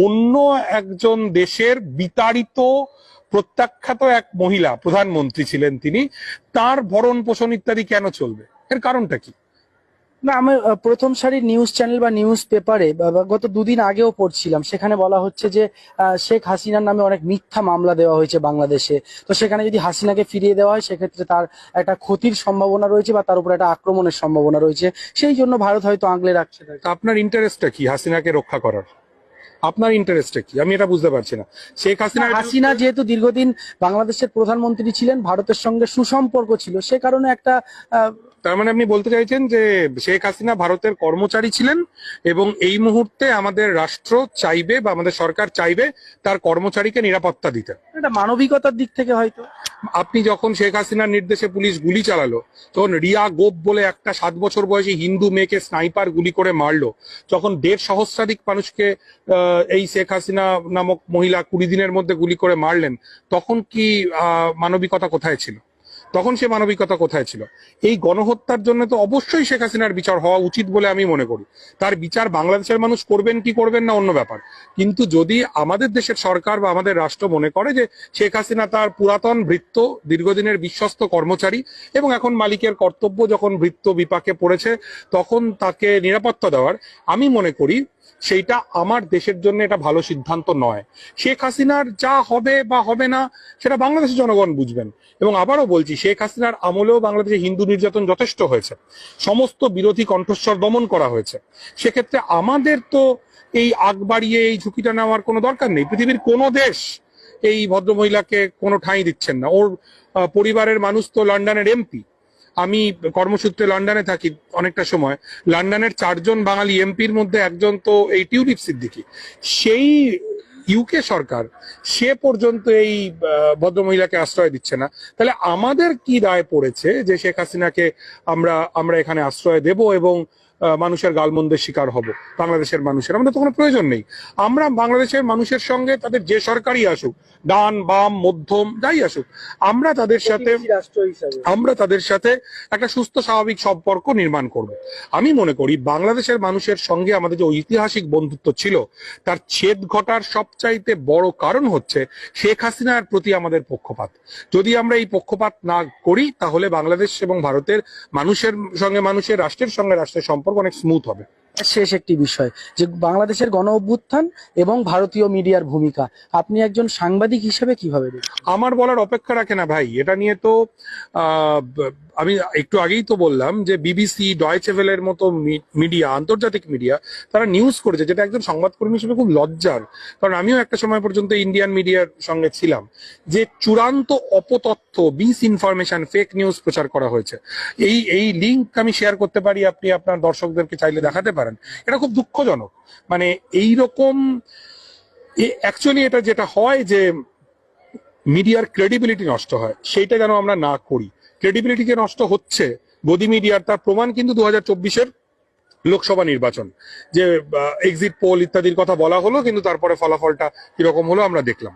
অন্য একজন দেশের বিতাড়িত প্রত্যাখ্যাত এক মহিলা প্রধানমন্ত্রী ছিলেন তিনি, তার ভরণ পোষণ ইত্যাদি কেন চলবে? এর কারণটা কি? না, আমি প্রথম সারির নিউজ চ্যানেল বা নিউজ পেপারে গত দুদিন আগেও পড়ছিলাম, সেখানে বলা হচ্ছে যে শেখ হাসিনার নামে অনেক মিথ্যা মামলা দেওয়া হয়েছে বাংলাদেশে। তো সেখানে যদি হাসিনাকে ফিরিয়ে দেওয়া হয় সেক্ষেত্রে তার একটা ক্ষতির সম্ভাবনা রয়েছে বা তার উপর একটা আক্রমণের সম্ভাবনা রয়েছে, সেই জন্য ভারত হয়তো আগলে রাখছে তাকে। তা আপনার ইন্টারেস্টটা কি হাসিনাকে রক্ষা করার? আপনার ইন্টারেস্টটা কি আমি এটা বুঝতে পারছি না। শেখ হাসিনা যেহেতু দীর্ঘদিন বাংলাদেশের প্রধানমন্ত্রী ছিলেন, ভারতের সঙ্গে সুসম্পর্ক ছিল, সে কারণে একটা তার মানে আপনি বলতে চাইছেন যে শেখ হাসিনা ভারতের কর্মচারী ছিলেন এবং এই মুহূর্তে আমাদের রাষ্ট্র চাইবে বা আমাদের সরকার চাইবে তার কর্মচারীকে নিরাপত্তা দিতে। এটা মানবিকতার দিক থেকে হয়তো। আপনি যখন শেখ হাসিনার নির্দেশে পুলিশ গুলি চালালো, তখন রিয়া গোপ বলে একটা 7 বছর বয়সী হিন্দু মেয়েকে স্নাইপার গুলি করে মারলো, যখন 1.5 সহস্রাধিক মানুষকে এই শেখ হাসিনা নামক মহিলা 20 দিনের মধ্যে গুলি করে মারলেন, তখন কি মানবিকতা কোথায় ছিল? তখন সে মানবিকতা কোথায় ছিল? এই গণহত্যার জন্য তো অবশ্যই শেখ হাসিনার বিচার হওয়া উচিত বলে আমি মনে করি। তার বিচার বাংলাদেশের মানুষ করবেন কি করবেন না অন্য ব্যাপার, কিন্তু যদি আমাদের দেশের সরকার বা আমাদের রাষ্ট্র মনে করে যে শেখ হাসিনা তার পুরাতন ভৃত্য, দীর্ঘদিনের বিশ্বস্ত কর্মচারী এবং এখন মালিকের কর্তব্য যখন ভৃত্য বিপাকে পড়েছে তখন তাকে নিরাপত্তা দেওয়ার, আমি মনে করি সেইটা আমার দেশের জন্য এটা ভালো সিদ্ধান্ত নয়। শেখ হাসিনার যা হবে বা হবে না সেটা বাংলাদেশের জনগণ বুঝবেন। এবং আবারও বলছি, শেখ হাসিনার আমলেও বাংলাদেশে হিন্দু নির্যাতন যথেষ্ট হয়েছে, সমস্ত বিরোধী কণ্ঠস্বর দমন করা হয়েছে। সেক্ষেত্রে আমাদের তো এই আগ বাড়িয়ে এই ঝুঁকিটা নেওয়ার কোনো দরকার নেই। পৃথিবীর কোনো দেশ এই ভদ্রমহিলাকে কোনো ঠাঁই দিচ্ছেন না। ওর পরিবারের মানুষ তো লন্ডনের এমপি। আমি কর্মসূত্রে লন্ডনে থাকি অনেকটা সময়। লন্ডনের 4 জন বাঙালি এমপির মধ্যে একজন তো এই টিউলিপ সিদ্দিকী। সেই ইউকে সরকার সে পর্যন্ত এই ভদ্রমহিলাকে আশ্রয় দিচ্ছে না। তাহলে আমাদের কি দায় পড়েছে যে শেখ হাসিনাকে আমরা এখানে আশ্রয় দেব এবং মানুষের গালমন্দের শিকার হব? বাংলাদেশের মানুষের আমাদের তো কোনো প্রয়োজন নেই। আমরা বাংলাদেশের মানুষের সঙ্গে তাদের যে সরকারই আসুক, ডান বাম মধ্যম যাই আসুক, আমরা তাদের সাথে একটা সুস্থ স্বাভাবিক সম্পর্ক নির্মাণ করব। আমি মনে করি বাংলাদেশের মানুষের সঙ্গে আমাদের যে ঐতিহাসিক বন্ধুত্ব ছিল তার ছেদ ঘটার সবচাইতে বড় কারণ হচ্ছে শেখ হাসিনার প্রতি আমাদের পক্ষপাত। যদি আমরা এই পক্ষপাত না করি তাহলে বাংলাদেশ এবং ভারতের মানুষের সঙ্গে মানুষের, রাষ্ট্রের সঙ্গে রাষ্ট্রের সম্পর্ক অনেক স্মুথ হবে। শেষ একটি বিষয়, যে বাংলাদেশের গণ অভ্যুত্থান এবং ভারতীয় মিডিয়ার ভূমিকা, আপনি একজন সাংবাদিক হিসেবে কিভাবে দেখেন? আমার বলার অপেক্ষা রাখে না ভাই। এটা নিয়ে তো আমি একটু আগেই তো বললাম যে বিবিসি, ডয়েচে ভেলের মতো মিডিয়া, আন্তর্জাতিক মিডিয়া, তারা নিউজ করেছে, যেটা একজন সংবাদকর্মী হিসেবে খুব লজ্জার। কারণ আমিও একটা সময় পর্যন্ত ইন্ডিয়ান মিডিয়ার সঙ্গে ছিলাম, যে চূড়ান্ত অপতথ্য, মিস ইনফরমেশন, ফেক নিউজ প্রচার করা হয়েছে। এই লিঙ্ক আমি শেয়ার করতে পারি, আপনি আপনার দর্শকদেরকে চাইলে দেখাতে পারেন। এটা খুব দুঃখজনক। মানে এইরকম অ্যাকচুয়ালি এটা যেটা হয় যে মিডিয়ার ক্রেডিবিলিটি নষ্ট হয়, সেইটা যেন আমরা না করি। ক্রেডিবিলিটি যে নষ্ট হচ্ছে গদি মিডিয়ার, তার প্রমাণ কিন্তু 2024-এর লোকসভা নির্বাচন, যে এক্সিট পোল ইত্যাদির কথা বলা হলো কিন্তু তারপরে ফলাফলটা কিরকম হলো আমরা দেখলাম।